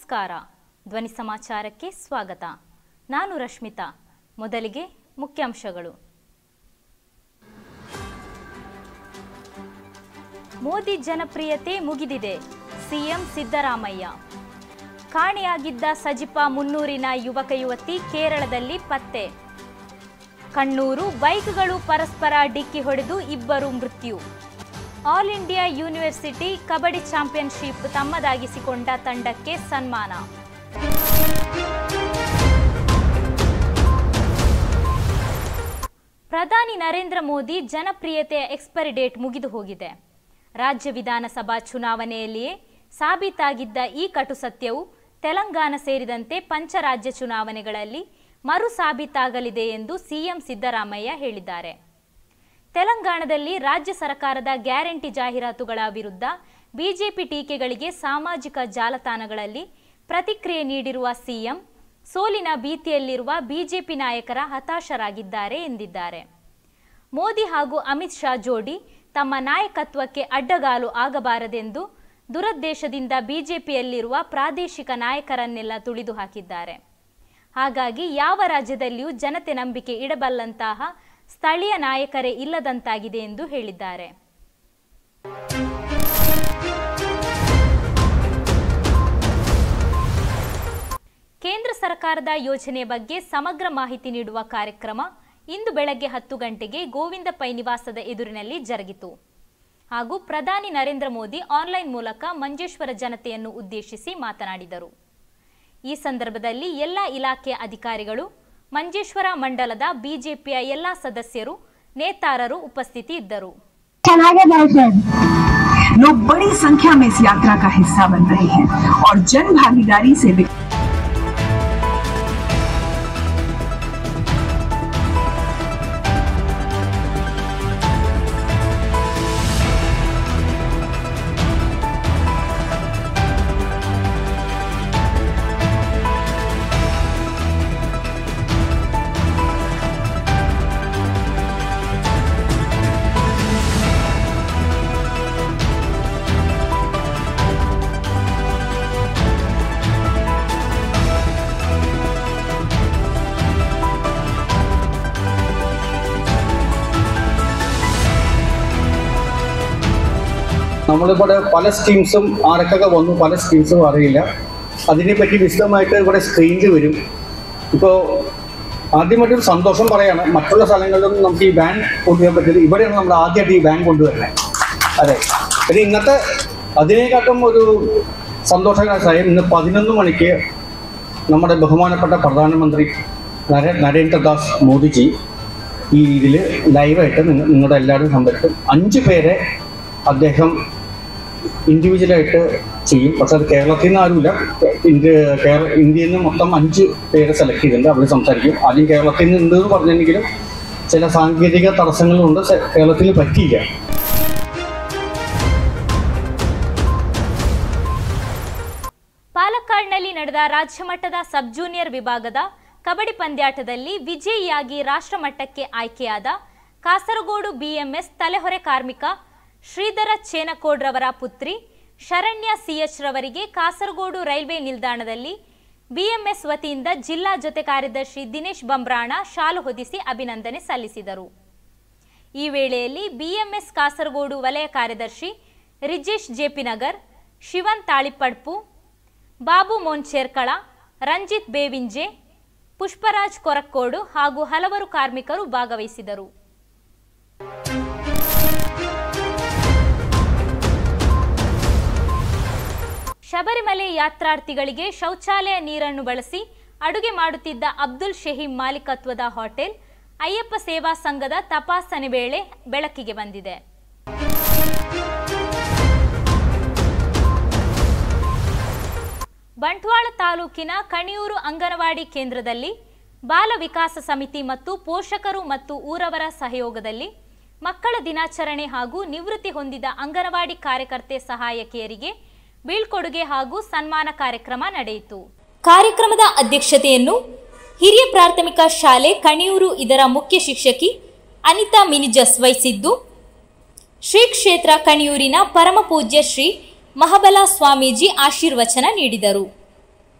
ನಮಸ್ಕಾರ. ಧ್ವನಿ ಸಮಾಚಾರಕ್ಕೆ ಸ್ವಾಗತ. ನಾನು ರಶ್ಮಿತಾ. ಮೊದಲಿಗೆ ಮುಖ್ಯಾಂಶಗಳು. ಮೋದಿ ಜನಪ್ರಿಯತೆ ಮುಗಿದಿದೆ, ಸಿಎಂ ಸಿದ್ದರಾಮಯ್ಯ. ಕಾಣೆಯಾಗಿದ್ದ ಸಜಿಪ 300ನ ಯುವಕ ಯುವತಿ ಕೇರಳದಲ್ಲಿ ಪತ್ತೆ. ಕಣ್ಣೂರು ಬೈಕ್ಗಳು ಪರಸ್ಪರ ಡಿಕ್ಕಿ ಹೊಡೆದು ಇಬ್ಬರು ಮೃತ್ಯು. All India university kabaddi championship ತಮ್ಮದಾಗಿಸಿಕೊಂಡ ತಂಡಕ್ಕೆ ಸನ್ಮಾನ. ಪ್ರಧಾನಿ ನರೇಂದ್ರ ಮೋದಿ ಜನಪ್ರಿಯತೆಯ ಎಕ್ಸ್ಪೈರಿ ಡೇಟ್ ಮುಗಿದು ಹೋಗಿದೆ. ರಾಜ್ಯ ವಿಧಾನಸಭಾ ಚುನಾವಣೆಯಲ್ಲಿಯೇ ಸಾಬೀತಾಗಿದ್ದ ಈ ಕಟು ಸತ್ಯವು ತೆಲಂಗಾಣ ಸೇರಿದಂತೆ ಪಂಚರಾಜ್ಯ ಚುನಾವಣೆಗಳಲ್ಲಿ ಮರು ಸಾಬೀತಾಗಲಿದೆ ಎಂದು ಸಿಎಂ ಸಿದ್ದರಾಮಯ್ಯ ಹೇಳಿದ್ದಾರೆ. ತೆಲಂಗಾಣದಲ್ಲಿ ರಾಜ್ಯ ಸರ್ಕಾರದ ಗ್ಯಾರಂಟಿ ಜಾಹೀರಾತುಗಳ ವಿರುದ್ಧ ಬಿಜೆಪಿ ಟೀಕೆಗಳಿಗೆ ಸಾಮಾಜಿಕ ಜಾಲತಾಣಗಳಲ್ಲಿ ಪ್ರತಿಕ್ರಿಯೆ ನೀಡಿರುವ ಸಿಎಂ, ಸೋಲಿನ ಭೀತಿಯಲ್ಲಿರುವ ಬಿಜೆಪಿ ನಾಯಕರ ಹತಾಶರಾಗಿದ್ದಾರೆ ಎಂದಿದ್ದಾರೆ. ಮೋದಿ ಹಾಗೂ ಅಮಿತ್ ಶಾ ಜೋಡಿ ತಮ್ಮ ನಾಯಕತ್ವಕ್ಕೆ ಅಡ್ಡಗಾಲು ಆಗಬಾರದೆಂದು ದುರುದ್ದೇಶದಿಂದ ಬಿಜೆಪಿಯಲ್ಲಿರುವ ಪ್ರಾದೇಶಿಕ ನಾಯಕರನ್ನೆಲ್ಲ ತುಳಿದು ಹಾಕಿದ್ದಾರೆ. ಹಾಗಾಗಿ ಯಾವ ರಾಜ್ಯದಲ್ಲಿಯೂ ಜನತೆ ನಂಬಿಕೆ ಇಡಬಲ್ಲಂತಹ ಸ್ಥಳೀಯ ನಾಯಕರೇ ಇಲ್ಲದಂತಾಗಿದೆ ಎಂದು ಹೇಳಿದ್ದಾರೆ. ಕೇಂದ್ರ ಸರ್ಕಾರದ ಯೋಜನೆ ಬಗ್ಗೆ ಸಮಗ್ರ ಮಾಹಿತಿ ನೀಡುವ ಕಾರ್ಯಕ್ರಮ ಇಂದು ಬೆಳಗ್ಗೆ 10 ಗಂಟೆಗೆ ಗೋವಿಂದ ಪೈ ನಿವಾಸದ ಎದುರಿನಲ್ಲಿ ಜರುಗಿತು. ಹಾಗೂ ಪ್ರಧಾನಿ ನರೇಂದ್ರ ಮೋದಿ ಆನ್ಲೈನ್ ಮೂಲಕ ಮಂಜೇಶ್ವರ ಜನತೆಯನ್ನು ಉದ್ದೇಶಿಸಿ ಮಾತನಾಡಿದರು. ಈ ಸಂದರ್ಭದಲ್ಲಿ ಎಲ್ಲ ಇಲಾಖೆಯ ಅಧಿಕಾರಿಗಳು, ಮಂಜೇಶ್ವರ ಮಂಡಲದ ಬಿಜೆಪಿಯ ಎಲ್ಲ ಸದಸ್ಯರು, ನೇತಾರರು उपस्थिति इद्ದರು. लोग बड़ी संख्या में इस यात्रा का हिस्सा बन रहे हैं और जन भागीदारी से നമ്മളിവിടെ പല സ്കീംസും ആരൊക്കെ വന്നു, പല സ്കീംസും അറിയില്ല. അതിനെപ്പറ്റി വിശദമായിട്ട് ഇവിടെ സ്ക്രീനിൽ വരും. ഇപ്പോൾ ആദ്യമായിട്ടൊരു സന്തോഷം പറയാണ്, മറ്റുള്ള സ്ഥലങ്ങളിലൊന്നും നമുക്ക് ഈ ബാൻ കൊണ്ടുവരാൻ പറ്റില്ല. ഇവിടെയാണ് നമ്മൾ ആദ്യമായിട്ട് ഈ ബാൻ കൊണ്ടുവരുന്നത്. അതെ, പിന്നെ ഇന്നത്തെ അതിനേക്കാട്ടും ഒരു സന്തോഷകരമായ കാര്യം, ഇന്ന് 11 മണിക്ക് നമ്മുടെ ബഹുമാനപ്പെട്ട പ്രധാനമന്ത്രി നരേന്ദ്രദാസ് മോദിജി ഈ ഇതിൽ ലൈവായിട്ട് നിങ്ങളുടെ എല്ലാവരും സംബന്ധിച്ചും 5 പേരെ അദ്ദേഹം ഇൻഡിവിജ്വലായിട്ട് ചെയ്യും. പക്ഷെ അത് കേരളത്തിൽ നിന്ന് ആരുമില്ല, ഇന്ത്യയിൽ നിന്ന് മൊത്തം 5 പേരെ സെലക്ട് ചെയ്തിട്ടുണ്ട്. അവർ സംസാരിക്കും. ആദ്യം കേരളത്തിൽ നിന്ന് ഉണ്ടെന്ന് പറഞ്ഞെങ്കിലും ചില സാങ്കേതിക തടസ്സങ്ങളുണ്ട്, കേരളത്തിൽ പറ്റിയില്ല. ಪಾಲಕ್ಕಾಡ್ನಲ್ಲಿ ನಡೆದ ರಾಜ್ಯಮಟ್ಟದ ಸಬ್ ಜೂನಿಯರ್ ವಿಭಾಗದ ಕಬಡ್ಡಿ ಪಂದ್ಯಾಟದಲ್ಲಿ ವಿಜಯಿಯಾಗಿ ರಾಷ್ಟ್ರಮಟ್ಟಕ್ಕೆ ಆಯ್ಕೆಯಾದ ಕಾಸರಗೋಡು ಬಿಎಂಎಸ್ ತಲೆಹೊರೆ ಕಾರ್ಮಿಕ ಶ್ರೀಧರ ಚೇನಕೋಡ್ರವರ ಪುತ್ರಿ ಶರಣ್ಯ ಸಿಎಚ್ ರವರಿಗೆ ಕಾಸರಗೋಡು ರೈಲ್ವೆ ನಿಲ್ದಾಣದಲ್ಲಿ ಬಿಎಂಎಸ್ ವತಿಯಿಂದ ಜಿಲ್ಲಾ ಜೊತೆ ಕಾರ್ಯದರ್ಶಿ ದಿನೇಶ್ ಬಂಬ್ರಾಣ ಶಾಲು ಹೊದಿಸಿ ಅಭಿನಂದನೆ ಸಲ್ಲಿಸಿದರು. ಈ ವೇಳೆಯಲ್ಲಿ ಬಿಎಂಎಸ್ ಕಾಸರಗೋಡು ವಲಯ ಕಾರ್ಯದರ್ಶಿ ರಿಜೇಶ್ ಜೆಪಿನಗರ್, ಶಿವನ್ ತಾಳಿಪಡ್ಪು, ಬಾಬು ಮೋನ್ಚೇರ್ಕಳ, ರಂಜಿತ್ ಬೇವಿಂಜೆ, ಪುಷ್ಪರಾಜ್ ಕೊರಕ್ಕೋಡು ಹಾಗೂ ಹಲವರು ಕಾರ್ಮಿಕರು ಭಾಗವಹಿಸಿದರು. ಶಬರಿಮಲೆ ಯಾತ್ರಾರ್ಥಿಗಳಿಗೆ ಶೌಚಾಲಯ ನೀರನ್ನು ಬಳಸಿ ಅಡುಗೆ ಮಾಡುತ್ತಿದ್ದ ಅಬ್ದುಲ್ ಶಹೀಂ ಮಾಲೀಕತ್ವದ ಹೋಟೆಲ್ ಅಯ್ಯಪ್ಪ ಸೇವಾ ಸಂಘದ ತಪಾಸಣೆ ವೇಳೆ ಬೆಳಕಿಗೆ ಬಂದಿದೆ. ಬಂಟ್ವಾಳ ತಾಲೂಕಿನ ಕಣಿಯೂರು ಅಂಗನವಾಡಿ ಕೇಂದ್ರದಲ್ಲಿ ಬಾಲ ವಿಕಾಸ ಸಮಿತಿ ಮತ್ತು ಪೋಷಕರು ಮತ್ತು ಊರವರ ಸಹಯೋಗದಲ್ಲಿ ಮಕ್ಕಳ ದಿನಾಚರಣೆ ಹಾಗೂ ನಿವೃತ್ತಿ ಹೊಂದಿದ ಅಂಗನವಾಡಿ ಕಾರ್ಯಕರ್ತೆ ಸಹಾಯಕಿಯರಿಗೆ ಬೀಳ್ಕೊಡುಗೆ ಹಾಗೂ ಸನ್ಮಾನ ಕಾರ್ಯಕ್ರಮ ನಡೆಯಿತು. ಕಾರ್ಯಕ್ರಮದ ಅಧ್ಯಕ್ಷತೆಯನ್ನು ಹಿರಿಯ ಪ್ರಾಥಮಿಕ ಶಾಲೆ ಕಣಿಯೂರು ಇದರ ಮುಖ್ಯ ಶಿಕ್ಷಕಿ ಅನಿತಾ ಮಿನಿಜಸ್ ವಹಿಸಿದ್ದು, ಶ್ರೀ ಕ್ಷೇತ್ರ ಕಣಿಯೂರಿನ ಪರಮಪೂಜ್ಯ ಶ್ರೀ ಮಹಾಬಲ ಸ್ವಾಮೀಜಿ ಆಶೀರ್ವಚನ ನೀಡಿದರು.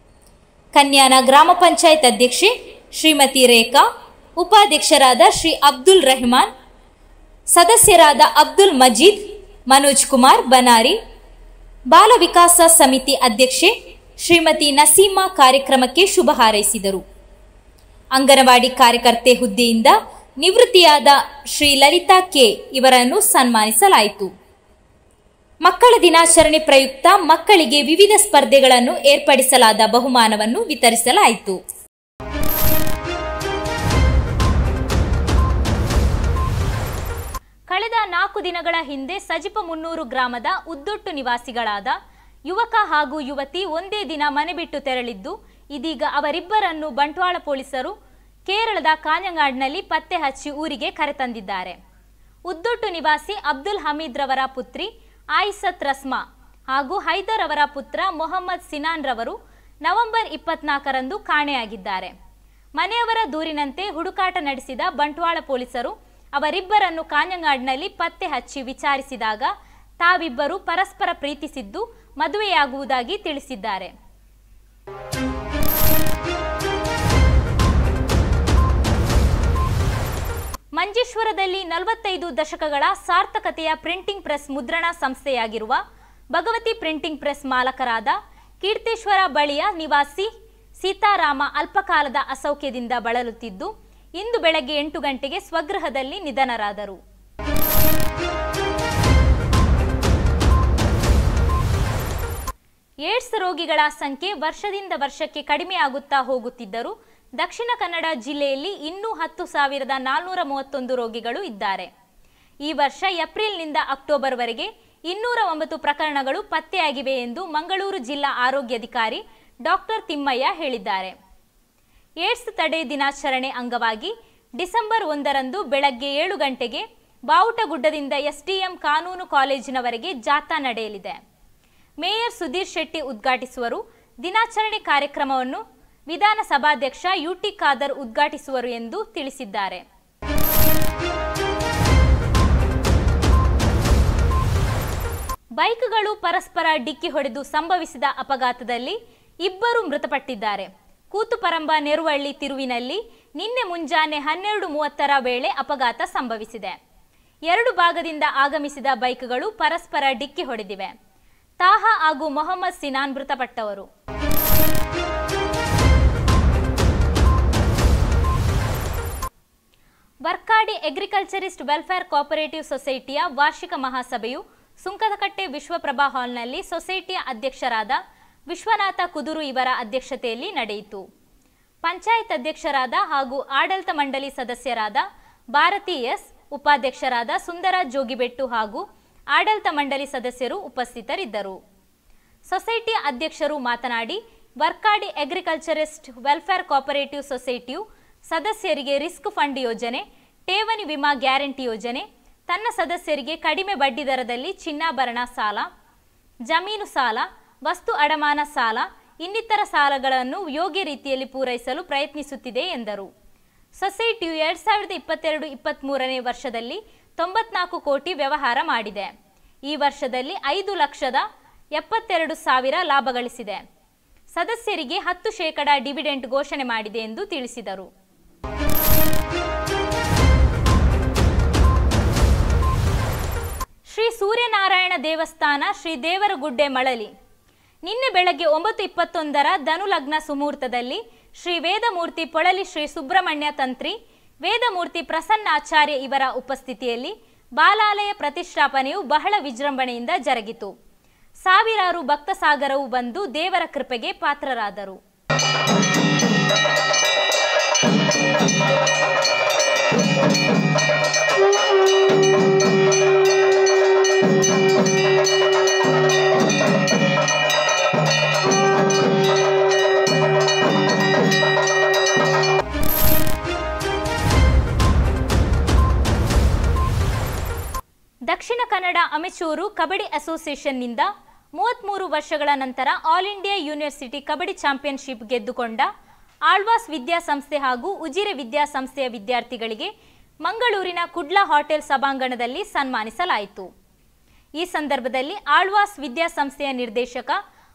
ಕನ್ಯಾನ ಗ್ರಾಮ ಪಂಚಾಯತ್ ಅಧ್ಯಕ್ಷೆ ಶ್ರೀಮತಿ ರೇಖಾ, ಉಪಾಧ್ಯಕ್ಷರಾದ ಶ್ರೀ ಅಬ್ದುಲ್ ರೆಹಮಾನ್, ಸದಸ್ಯರಾದ ಅಬ್ದುಲ್ ಮಜೀದ್, ಮನೋಜ್ ಕುಮಾರ್ ಬನಾರಿ, ಬಾಲ ವಿಕಾಸ ಸಮಿತಿ ಅಧ್ಯಕ್ಷೆ ಶ್ರೀಮತಿ ನಸೀಮಾ ಕಾರ್ಯಕ್ರಮಕ್ಕೆ ಶುಭ ಹಾರೈಸಿದರು. ಅಂಗನವಾಡಿ ಕಾರ್ಯಕರ್ತೆ ಹುದ್ದೆಯಿಂದ ನಿವೃತ್ತಿಯಾದ ಶ್ರೀ ಲಲಿತಾ ಕೆ ಇವರನ್ನು ಸನ್ಮಾನಿಸಲಾಯಿತು. ಮಕ್ಕಳ ದಿನಾಚರಣೆ ಪ್ರಯುಕ್ತ ಮಕ್ಕಳಿಗೆ ವಿವಿಧ ಸ್ಪರ್ಧೆಗಳನ್ನು ಏರ್ಪಡಿಸಲಾದ ಬಹುಮಾನವನ್ನು ವಿತರಿಸಲಾಯಿತು. ಕಳೆದ 4 ದಿನಗಳ ಹಿಂದೆ ಸಜಿಪ ಮುನ್ನೂರು ಗ್ರಾಮದ ಉದ್ದೊಟ್ಟು ನಿವಾಸಿಗಳಾದ ಯುವಕ ಹಾಗೂ ಯುವತಿ ಒಂದೇ ದಿನ ಮನೆ ಬಿಟ್ಟು ತೆರಳಿದ್ದು, ಇದೀಗ ಅವರಿಬ್ಬರನ್ನು ಬಂಟ್ವಾಳ ಪೊಲೀಸರು ಕೇರಳದ ಕಾಂಜಂಗಾಡ್ನಲ್ಲಿ ಪತ್ತೆ ಹಚ್ಚಿ ಊರಿಗೆ ಕರೆತಂದಿದ್ದಾರೆ. ಉದ್ದೊಟ್ಟು ನಿವಾಸಿ ಅಬ್ದುಲ್ ಹಮೀದ್ ರವರ ಪುತ್ರಿ ಆಯಿಸತ್ ರಸ್ಮಾ ಹಾಗೂ ಹೈದರ್ ಅವರ ಪುತ್ರ ಮೊಹಮ್ಮದ್ ಸಿನಾನ್ ರವರು ನವೆಂಬರ್ 24ರಂದು ಕಾಣೆಯಾಗಿದ್ದಾರೆ. ಮನೆಯವರ ದೂರಿನಂತೆ ಹುಡುಕಾಟ ನಡೆಸಿದ ಬಂಟ್ವಾಳ ಪೊಲೀಸರು ಅವರಿಬ್ಬರನ್ನು ಕಾಂಜಂಗಾಡ್ನಲ್ಲಿ ಪತ್ತೆ ಹಚ್ಚಿ ವಿಚಾರಿಸಿದಾಗ ತಾವಿಬ್ಬರು ಪರಸ್ಪರ ಪ್ರೀತಿಸಿದ್ದು ಮದುವೆಯಾಗುವುದಾಗಿ ತಿಳಿಸಿದ್ದಾರೆ. ಮಂಜೇಶ್ವರದಲ್ಲಿ 45 ದಶಕಗಳ ಸಾರ್ಥಕತೆಯ ಪ್ರಿಂಟಿಂಗ್ ಪ್ರೆಸ್ ಮುದ್ರಣ ಸಂಸ್ಥೆಯಾಗಿರುವ ಭಗವತಿ ಪ್ರಿಂಟಿಂಗ್ ಪ್ರೆಸ್ ಮಾಲಕರಾದ ಕೀರ್ತೇಶ್ವರ ಬಳಿಯ ನಿವಾಸಿ ಸೀತಾರಾಮ ಅಲ್ಪಕಾಲದ ಅಸೌಖ್ಯದಿಂದ ಬಳಲುತ್ತಿದ್ದು, ಇಂದು ಬೆಳಗ್ಗೆ 8 ಗಂಟೆಗೆ ಸ್ವಗೃಹದಲ್ಲಿ ನಿಧನರಾದರು. ಏಡ್ಸ್ ರೋಗಿಗಳ ಸಂಖ್ಯೆ ವರ್ಷದಿಂದ ವರ್ಷಕ್ಕೆ ಕಡಿಮೆಯಾಗುತ್ತಾ ಹೋಗುತ್ತಿದ್ದರೂ ದಕ್ಷಿಣ ಕನ್ನಡ ಜಿಲ್ಲೆಯಲ್ಲಿ ಇನ್ನೂ 10,431 ರೋಗಿಗಳು ಇದ್ದಾರೆ. ಈ ವರ್ಷ ಏಪ್ರಿಲ್ನಿಂದ ಅಕ್ಟೋಬರ್ವರೆಗೆ 209 ಪ್ರಕರಣಗಳು ಪತ್ತೆಯಾಗಿವೆ ಎಂದು ಮಂಗಳೂರು ಜಿಲ್ಲಾ ಆರೋಗ್ಯಾಧಿಕಾರಿ ಡಾಕ್ಟರ್ ತಿಮ್ಮಯ್ಯ ಹೇಳಿದ್ದಾರೆ. ಏಡ್ಸ್ ತಡೆ ದಿನಾಚರಣೆ ಅಂಗವಾಗಿ ಡಿಸೆಂಬರ್ 1ರಂದು ಬೆಳಗ್ಗೆ 7 ಗಂಟೆಗೆ ಬಾವುಟಗುಡ್ಡದಿಂದ ಎಸ್ಡಿಎಂ ಕಾನೂನು ಕಾಲೇಜಿನವರೆಗೆ ಜಾಥಾ ನಡೆಯಲಿದೆ. ಮೇಯರ್ ಸುಧೀರ್ ಶೆಟ್ಟಿ ಉದ್ಘಾಟಿಸುವರು. ದಿನಾಚರಣೆ ಕಾರ್ಯಕ್ರಮವನ್ನು ವಿಧಾನಸಭಾಧ್ಯಕ್ಷ ಯುಟಿ ಖಾದರ್ ಉದ್ಘಾಟಿಸುವರು ಎಂದು ತಿಳಿಸಿದ್ದಾರೆ. ಬೈಕ್ಗಳು ಪರಸ್ಪರ ಡಿಕ್ಕಿ ಹೊಡೆದು ಸಂಭವಿಸಿದ ಅಪಘಾತದಲ್ಲಿ ಇಬ್ಬರು ಮೃತಪಟ್ಟಿದ್ದಾರೆ. ಕೂತುಪರಂಬ ನೆರುವಳ್ಳಿ ತಿರುವಿನಲ್ಲಿ ನಿನ್ನೆ ಮುಂಜಾನೆ 12:30ರ ವೇಳೆ ಅಪಘಾತ ಸಂಭವಿಸಿದೆ. 2 ಭಾಗದಿಂದ ಆಗಮಿಸಿದ ಬೈಕ್ಗಳು ಪರಸ್ಪರ ಡಿಕ್ಕಿ ಹೊಡೆದಿವೆ. ತಾಹಾ ಹಾಗೂ ಮೊಹಮ್ಮದ್ ಸಿನಾನ್ ಮೃತಪಟ್ಟವರು. ವರ್ಕಾಡಿ ಅಗ್ರಿಕಲ್ಚರಿಸ್ಟ್ ವೆಲ್ಫೇರ್ ಕೋಆಪರೇಟಿವ್ ಸೊಸೈಟಿಯ ವಾರ್ಷಿಕ ಮಹಾಸಭೆಯು ಸುಂಕದಕಟ್ಟೆ ವಿಶ್ವಪ್ರಭಾ ಹಾಲ್ನಲ್ಲಿ ಸೊಸೈಟಿಯ ಅಧ್ಯಕ್ಷರಾದ ವಿಶ್ವನಾಥ ಕುದುರು ಇವರ ಅಧ್ಯಕ್ಷತೆಯಲ್ಲಿ ನಡೆಯಿತು. ಪಂಚಾಯತ್ ಅಧ್ಯಕ್ಷರಾದ ಹಾಗೂ ಆಡಳಿತ ಮಂಡಳಿ ಸದಸ್ಯರಾದ ಭಾರತಿ ಎಸ್, ಉಪಾಧ್ಯಕ್ಷರಾದ ಸುಂದರ ಜೋಗಿಬೆಟ್ಟು ಹಾಗೂ ಆಡಳಿತ ಮಂಡಳಿ ಸದಸ್ಯರು ಉಪಸ್ಥಿತರಿದ್ದರು. ಸೊಸೈಟಿಯ ಅಧ್ಯಕ್ಷರು ಮಾತನಾಡಿ, ವರ್ಕಾಡಿ ಅಗ್ರಿಕಲ್ಚರಿಸ್ಟ್ ವೆಲ್ಫೇರ್ ಕೋಆಪರೇಟಿವ್ ಸೊಸೈಟಿಯು ಸದಸ್ಯರಿಗೆ ರಿಸ್ಕ್ ಫಂಡ್ ಯೋಜನೆ, ಠೇವಣಿ ವಿಮಾ ಗ್ಯಾರಂಟಿ ಯೋಜನೆ, ತನ್ನ ಸದಸ್ಯರಿಗೆ ಕಡಿಮೆ ಬಡ್ಡಿ ದರದಲ್ಲಿ ಚಿನ್ನಾಭರಣ ಸಾಲ, ಜಮೀನು ಸಾಲ, ವಸ್ತು ಅಡಮಾನ ಸಾಲ, ಇನ್ನಿತರ ಸಾಲಗಳನ್ನು ಯೋಗ್ಯ ರೀತಿಯಲ್ಲಿ ಪೂರೈಸಲು ಪ್ರಯತ್ನಿಸುತ್ತಿದೆ ಎಂದರು. ಸೊಸೈಟಿಯು 2022-23ನೇ ವರ್ಷದಲ್ಲಿ 94 ಕೋಟಿ ವ್ಯವಹಾರ ಮಾಡಿದೆ. ಈ ವರ್ಷದಲ್ಲಿ 5,72,000 ಲಾಭ ಗಳಿಸಿದೆ. ಸದಸ್ಯರಿಗೆ 10% ಡಿವಿಡೆಂಟ್ ಘೋಷಣೆ ಮಾಡಿದೆ ಎಂದು ತಿಳಿಸಿದರು. ಶ್ರೀ ಸೂರ್ಯನಾರಾಯಣ ದೇವಸ್ಥಾನ ಶ್ರೀ ದೇವರಗುಡ್ಡೆ ಮಳಲಿ ನಿನ್ನೆ ಬೆಳಗ್ಗೆ 9:21ರ ಧನುಲಗ್ನ ಸುಮುಹೂರ್ತದಲ್ಲಿ ಶ್ರೀ ವೇದಮೂರ್ತಿ ಪೊಳಲಿ ಶ್ರೀ ಸುಬ್ರಹ್ಮಣ್ಯ ತಂತ್ರಿ ವೇದಮೂರ್ತಿ ಪ್ರಸನ್ನಾಚಾರ್ಯ ಇವರ ಉಪಸ್ಥಿತಿಯಲ್ಲಿ ಬಾಲಾಲಯ ಪ್ರತಿಷ್ಠಾಪನೆಯು ಬಹಳ ವಿಜೃಂಭಣೆಯಿಂದ ಜರುಗಿತು. ಸಾವಿರಾರು ಭಕ್ತ ಸಾಗರವು ಬಂದು ದೇವರ ಕೃಪೆಗೆ ಪಾತ್ರರಾದರು. ದಕ್ಷಿಣ ಕನ್ನಡ ಅಮೆಚೂರು ಕಬಡ್ಡಿ ಅಸೋಸಿಯೇಷನ್ನಿಂದ 33 ವರ್ಷಗಳ ನಂತರ all India university kabaddi championship ಗೆದ್ದುಕೊಂಡ ಆಳ್ವಾಸ್ ವಿದ್ಯಾಸಂಸ್ಥೆ ಹಾಗೂ ಉಜಿರೆ ವಿದ್ಯಾಸಂಸ್ಥೆಯ ವಿದ್ಯಾರ್ಥಿಗಳಿಗೆ ಮಂಗಳೂರಿನ ಕುಡ್ಲಾ ಹೋಟೆಲ್ ಸಭಾಂಗಣದಲ್ಲಿ ಸನ್ಮಾನಿಸಲಾಯಿತು. ಈ ಸಂದರ್ಭದಲ್ಲಿ ಆಳ್ವಾಸ್ ವಿದ್ಯಾಸಂಸ್ಥೆಯ ನಿರ್ದೇಶಕ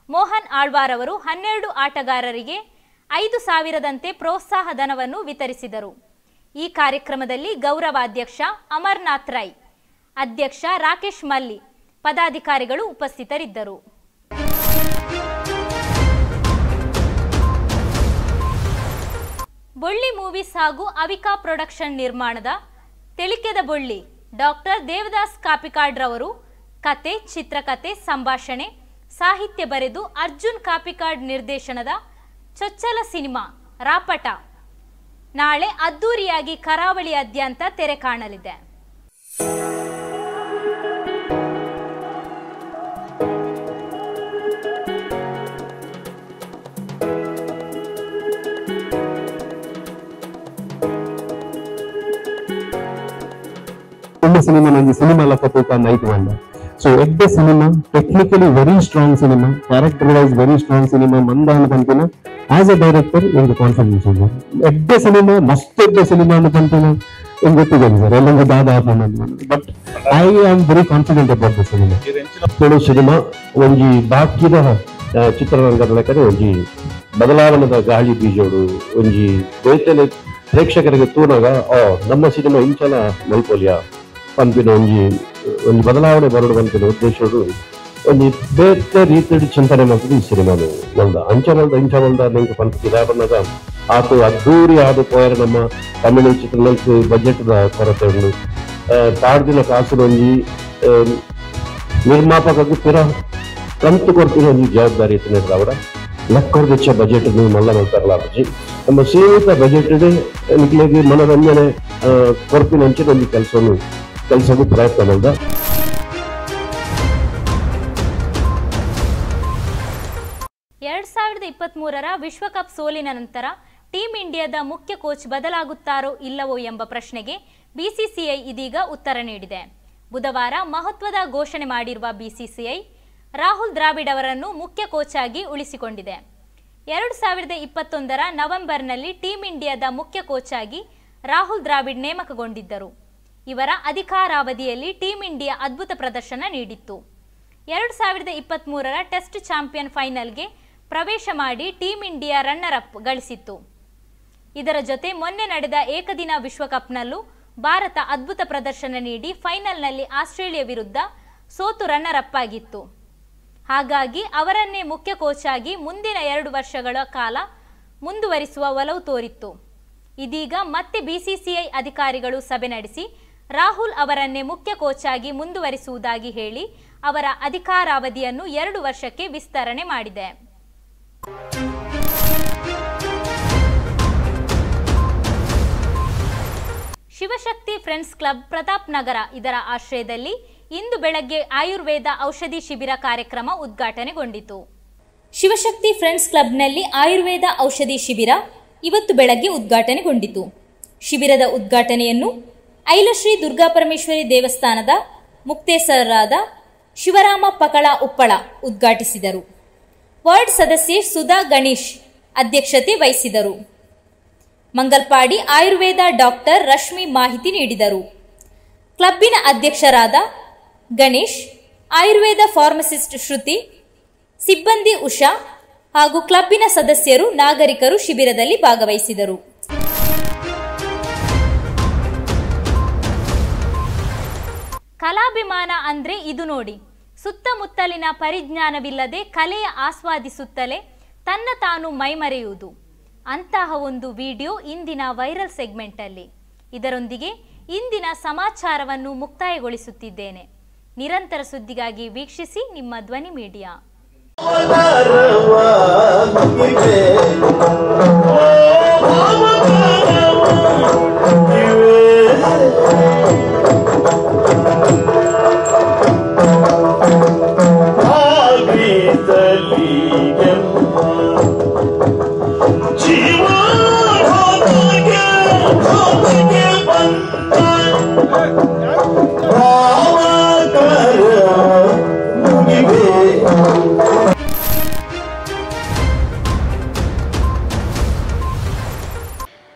ಮೋಹನ್ ಆಳ್ವಾರ್ ಅವರು 12 ಆಟಗಾರರಿಗೆ 5,000ದಂತೆ ಪ್ರೋತ್ಸಾಹ ಧನವನ್ನು ವಿತರಿಸಿದರು. ಈ ಕಾರ್ಯಕ್ರಮದಲ್ಲಿ ಗೌರವಾಧ್ಯಕ್ಷ ಅಮರನಾಥ್ ರೈ, ಅಧ್ಯಕ್ಷ ರಾಕೇಶ್ ಮಲ್ಲಿ, ಪದಾಧಿಕಾರಿಗಳು ಉಪಸ್ಥಿತರಿದ್ದರು. ಬೊಳ್ಳಿ ಮೂವೀಸ್ ಹಾಗೂ ಅವಿಕಾ ಪ್ರೊಡಕ್ಷನ್ ನಿರ್ಮಾಣದ ತೆಳಿಕೆದ ಬೊಳ್ಳಿ ಡಾಕ್ಟರ್ ದೇವದಾಸ್ ಕಾಪಿಕಾಡ್ರವರು ಕತೆ, ಚಿತ್ರಕಥೆ, ಸಂಭಾಷಣೆ, ಸಾಹಿತ್ಯ ಬರೆದು ಅರ್ಜುನ್ ಕಾಪಿಕಾಡ್ ನಿರ್ದೇಶನದ ಚೊಚ್ಚಲ ಸಿನಿಮಾ ರಾಪಟ ನಾಳೆ ಅದ್ದೂರಿಯಾಗಿ ಕರಾವಳಿಯಾದ್ಯಂತ ತೆರೆ ಕಾಣಲಿದೆ. cinema nanji cinema la patuka night wanda so ekde cinema technically very strong cinema, character wise very strong cinema mandana pantina as a director inga confidence ಇದೆ. ekde cinema mast ekde cinema anu pantina inga ಗೊತ್ತಿದೆ sir ಎಲ್ಲಂಗ ದಾದಾ but I am very confident about the cinema. ಕೆಲವು cinema ಒಂಜಿ ಬಾಕಿದ ಚಿತ್ರರಂಗದ ಲೆಕ್ಕನೆ ಒಂಜಿ ಬದಲಾವಣೆದ ಗಾಳಿ ಬೀಜೋಡು ಒಂಜಿ ಬೇತಲೆ ಪ್ರೇಕ್ಷಕರಿಗೆ ತೂನಾಗ ನಮ್ಮ ಸಿನಿಮಾ ಇಂಚಲ ಮಲ್ಪೋಲಿಯಾ ಪಂಪಿನ ಒಂದು ಬದಲಾವಣೆ ಬರೋಡು ಪಂಪಿನ ಉದ್ದೇಶಗಳು ಒಂದು ಬೇರೆ ರೀತಿಯ ಚಿಂತನೆ ಮಾಡ್ತಿದ್ದು ಈ ಸಿನಿಮಾನು ಮಲ್ದ ಇಂಚ ಮಲ್ದ ನಿಂಗೆ ಪಂಪಿದ ಬಂದಾಗ ಆತು ಅದ್ದೂರಿ ಆದ ಪೋಯರ ನಮ್ಮ ತಮಿಳು ಚಿತ್ರನಂತೂ ಬಜೆಟ್ದ ಕೊರತೆ ಉಂಡು ಪಾಡ್ದಿನ ಕಾಸು ಒಂಜಿ ನಿರ್ಮಾಪಕಕ್ಕೆ ಪಿರ ಕಂತು ಕೊಡ್ತಿರೋ ಒಂದು ಜವಾಬ್ದಾರಿ ಇತ್ತು ಅವರ ಲಕ್ಕರ್ದೆಚ್ಚ ಬಜೆಟ್ ನೀವು ಮಲ್ಲ ಮಾಡ್ತಾರಲ್ಲ ನಮ್ಮ ಸೀಮಿತ ಬಜೆಟ್ ನಿಕ್ಲಿಗೆ ಮನೋರಂಜನೆ ಕೊರಪಿನಂಚಿನ ಒಂದು ಕೆಲಸಕ್ಕೂ ಪ್ರಯತ್ನ ಮಾಡಿದ. ವಿಶ್ವಕಪ್ ಸೋಲಿನ ನಂತರ ಟೀಂ ಇಂಡಿಯಾದ ಮುಖ್ಯ ಕೋಚ್ ಬದಲಾಗುತ್ತಾರೋ ಇಲ್ಲವೋ ಎಂಬ ಪ್ರಶ್ನೆಗೆ ಬಿಸಿಸಿಐ ಇದೀಗ ಉತ್ತರ ನೀಡಿದೆ. ಬುಧವಾರ ಮಹತ್ವದ ಘೋಷಣೆ ಮಾಡಿರುವ ಬಿಸಿಸಿಐ ರಾಹುಲ್ ದ್ರಾವಿಡ್ ಅವರನ್ನು ಮುಖ್ಯ ಕೋಚ್ ಆಗಿ ಉಳಿಸಿಕೊಂಡಿದೆ. 2021 ನವೆಂಬರ್ನಲ್ಲಿ ಟೀಂ ಇಂಡಿಯಾದ ಮುಖ್ಯ ಕೋಚ್ ಆಗಿ ರಾಹುಲ್ ದ್ರಾವಿಡ್ ನೇಮಕಗೊಂಡಿದ್ದರು. ಇವರ ಅಧಿಕಾರಾವಧಿಯಲ್ಲಿ ಟೀಂ ಇಂಡಿಯಾ ಅದ್ಭುತ ಪ್ರದರ್ಶನ ನೀಡಿತ್ತು. 2023 ಟೆಸ್ಟ್ ಚಾಂಪಿಯನ್ ಫೈನಲ್ಗೆ ಪ್ರವೇಶ ಮಾಡಿ ಟೀಂ ಇಂಡಿಯಾ ರನ್ನರ್ ಅಪ್ ಗಳಿಸಿತ್ತು. ಇದರ ಜೊತೆ ಮೊನ್ನೆ ನಡೆದ ಏಕದಿನ ವಿಶ್ವಕಪ್ನಲ್ಲೂ ಭಾರತ ಅದ್ಭುತ ಪ್ರದರ್ಶನ ನೀಡಿ ಫೈನಲ್ನಲ್ಲಿ ಆಸ್ಟ್ರೇಲಿಯಾ ವಿರುದ್ಧ ಸೋತು ರನ್ನರ್ ಅಪ್ ಆಗಿತ್ತು. ಹಾಗಾಗಿ ಅವರನ್ನೇ ಮುಖ್ಯ ಕೋಚ್ ಆಗಿ ಮುಂದಿನ 2 ವರ್ಷಗಳ ಕಾಲ ಮುಂದುವರಿಸುವ ಒಲವು ತೋರಿತ್ತು. ಇದೀಗ ಮತ್ತೆ ಬಿಸಿಸಿಐ ಅಧಿಕಾರಿಗಳು ಸಭೆ ನಡೆಸಿ ರಾಹುಲ್ ಅವರನ್ನೇ ಮುಖ್ಯ ಕೋಚ್ ಆಗಿ ಮುಂದುವರಿಸುವುದಾಗಿ ಹೇಳಿ ಅವರ ಅಧಿಕಾರಾವಧಿಯನ್ನು 2 ವರ್ಷಕ್ಕೆ ವಿಸ್ತರಣೆ ಮಾಡಿದೆ. ಶಿವಶಕ್ತಿ ಫ್ರೆಂಡ್ಸ್ ಕ್ಲಬ್ ಪ್ರತಾಪ್ ನಗರ ಇದರ ಆಶ್ರಯದಲ್ಲಿ ಇಂದು ಬೆಳಗ್ಗೆ ಆಯುರ್ವೇದ ಔಷಧಿ ಶಿಬಿರ ಕಾರ್ಯಕ್ರಮ ಉದ್ಘಾಟನೆಗೊಂಡಿತು. ಶಿವಶಕ್ತಿ ಫ್ರೆಂಡ್ಸ್ ಕ್ಲಬ್ನಲ್ಲಿ ಆಯುರ್ವೇದ ಔಷಧಿ ಶಿಬಿರ ಇವತ್ತು ಬೆಳಗ್ಗೆ ಉದ್ಘಾಟನೆಗೊಂಡಿತು. ಶಿಬಿರದ ಉದ್ಘಾಟನೆಯನ್ನು ಐಲಶ್ರೀ ದುರ್ಗಾಪರಮೇಶ್ವರಿ ದೇವಸ್ಥಾನದ ಮುಕ್ತೇಸರರಾದ ಶಿವರಾಮ ಪಕಳ ಉಪ್ಪಳ ಉದ್ಘಾಟಿಸಿದರು. ವಾರ್ಡ್ ಸದಸ್ಯೆ ಸುಧಾ ಗಣೇಶ್ ಅಧ್ಯಕ್ಷತೆ ವಹಿಸಿದರು. ಮಂಗಲ್ಪಾಡಿ ಆಯುರ್ವೇದ ಡಾಕ್ಟರ್ ರಶ್ಮಿ ಮಾಹಿತಿ ನೀಡಿದರು. ಕ್ಲಬ್ಬಿನ ಅಧ್ಯಕ್ಷರಾದ ಗಣೇಶ್, ಆಯುರ್ವೇದ ಫಾರ್ಮಸಿಸ್ಟ್ ಶ್ರುತಿ, ಸಿಬ್ಬಂದಿ ಉಷಾ ಹಾಗೂ ಕ್ಲಬ್ಬಿನ ಸದಸ್ಯರು, ನಾಗರಿಕರು ಶಿಬಿರದಲ್ಲಿ ಭಾಗವಹಿಸಿದರು. ಕಲಾಭಿಮಾನ ಅಂದ್ರೆ ಇದು ನೋಡಿ. ಸುತ್ತಮುತ್ತಲಿನ ಪರಿಜ್ಞಾನವಿಲ್ಲದೆ ಕಲೆಯ ಆಸ್ವಾದಿಸುತ್ತಲೇ ತನ್ನ ತಾನು ಮೈಮರೆಯುವುದು. ಅಂತಹ ಒಂದು ವಿಡಿಯೋ ಇಂದಿನ ವೈರಲ್ ಸೆಗ್ಮೆಂಟ್ ಅಲ್ಲಿ. ಇದರೊಂದಿಗೆ ಇಂದಿನ ಸಮಾಚಾರವನ್ನು ಮುಕ್ತಾಯಗೊಳಿಸುತ್ತಿದ್ದೇನೆ. ನಿರಂತರ ಸುದ್ದಿಗಾಗಿ ವೀಕ್ಷಿಸಿ ನಿಮ್ಮ ಧ್ವನಿ ಮೀಡಿಯಾ.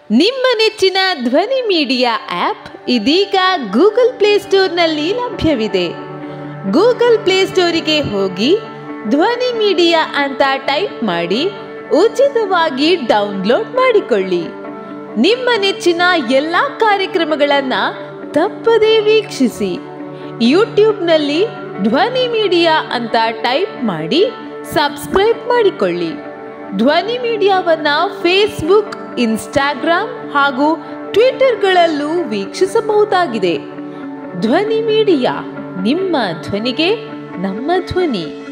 ನಿಮ್ಮ ನೆಚ್ಚಿನ ಧ್ವನಿ ಮೀಡಿಯಾ ಆಪ್ ಇದೀಗ ಗೂಗಲ್ ಪ್ಲೇಸ್ಟೋರ್ನಲ್ಲಿ ಲಭ್ಯವಿದೆ. ಗೂಗಲ್ ಪ್ಲೇಸ್ಟೋರಿಗೆ ಹೋಗಿ ಧ್ವನಿ ಮೀಡಿಯಾ ಅಂತ ಟೈಪ್ ಮಾಡಿ ಉಚಿತವಾಗಿ ಡೌನ್ಲೋಡ್ ಮಾಡಿಕೊಳ್ಳಿ. ನಿಮ್ಮ ನೆಚ್ಚಿನ ಎಲ್ಲಾ ಕಾರ್ಯಕ್ರಮಗಳನ್ನ ತಪ್ಪದೇ ವೀಕ್ಷಿಸಿ. ಯೂಟ್ಯೂಬ್ನಲ್ಲಿ ಧ್ವನಿ ಮೀಡಿಯಾ ಅಂತ ಟೈಪ್ ಮಾಡಿ ಸಬ್ಸ್ಕ್ರೈಬ್ ಮಾಡಿಕೊಳ್ಳಿ. ಧ್ವನಿ ಮೀಡಿಯಾವನ್ನ ಫೇಸ್ಬುಕ್, ಇನ್ಸ್ಟಾಗ್ರಾಮ್ ಹಾಗೂ ಟ್ವಿಟರ್ಗಳಲ್ಲೂ ವೀಕ್ಷಿಸಬಹುದಾಗಿದೆ. ಧ್ವನಿ ಮೀಡಿಯಾ, ನಿಮ್ಮ ಧ್ವನಿಗೆ ನಮ್ಮ ಧ್ವನಿ.